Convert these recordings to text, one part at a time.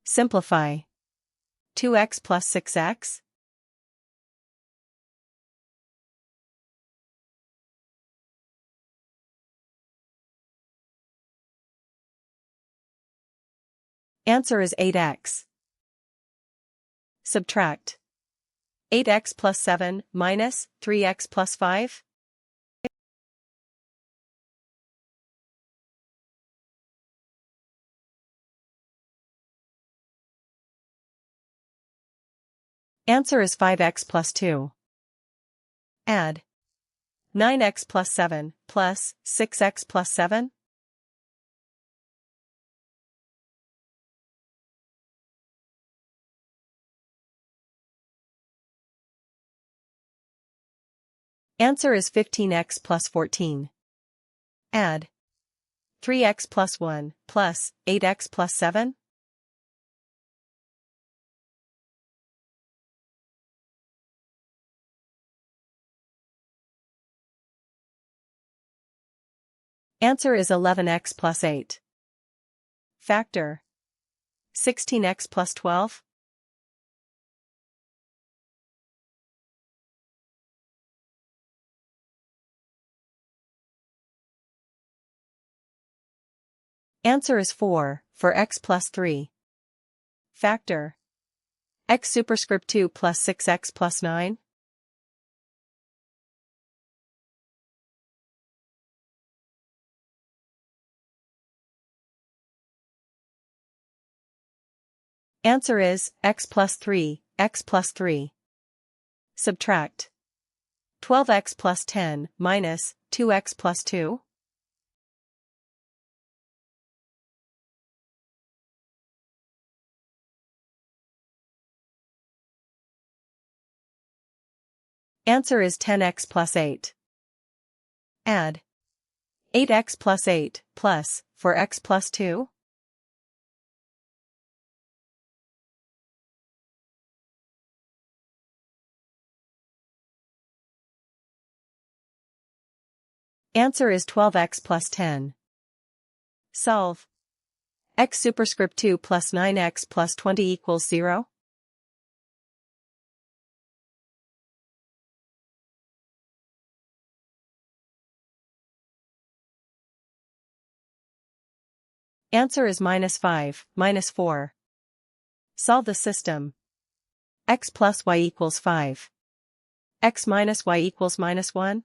Simplify. 2x plus 6x. Answer is 8x. Subtract. 8x plus 7 minus 3x plus 5. Answer is 5x plus 2. Add. 9x plus 7 plus 6x plus 7. Answer is 15x plus 14. Add. 3x plus 1 plus 8x plus 7. Answer is 11x plus 8. Factor. 16x plus 12. Answer is 4, for x plus 3. Factor. X superscript 2 plus 6x plus 9. Answer is x plus 3, x plus 3. Subtract. 12x plus 10 minus 2x plus 2. Answer is 10x plus 8. Add. 8x plus 8 plus 4x plus 2. Answer is 12x plus 10. Solve. X superscript 2 plus 9x plus 20 equals 0. Answer is minus 5, minus 4. Solve the system. X plus y equals 5. X minus y equals minus 1.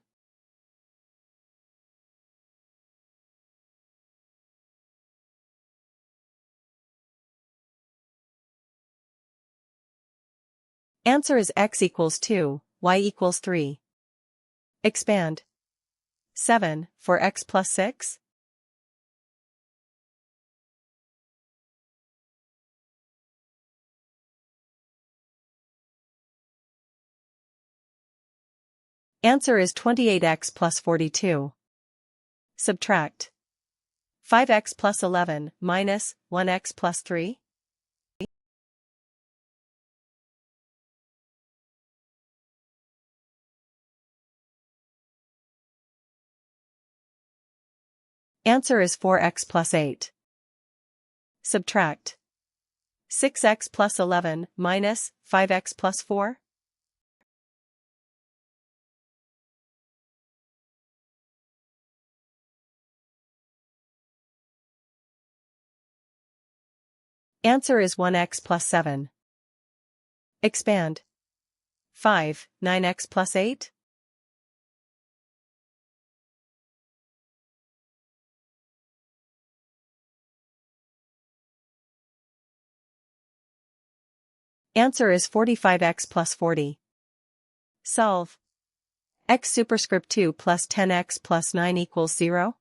Answer is x equals 2, y equals 3. Expand. 7, for x plus 6. Answer is 28x plus 42. Subtract. 5x plus 11 minus 1x plus 3. Answer is 4x plus 8. Subtract. 6x plus 11 minus 5x plus 4. Answer is 1x plus 7. Expand. 5, 9x plus 8. Answer is 45x plus 40. Solve. X superscript 2 plus 10x plus 9 equals 0.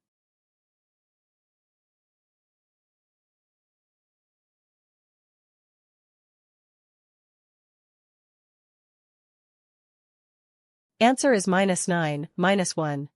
Answer is minus 9, minus 1.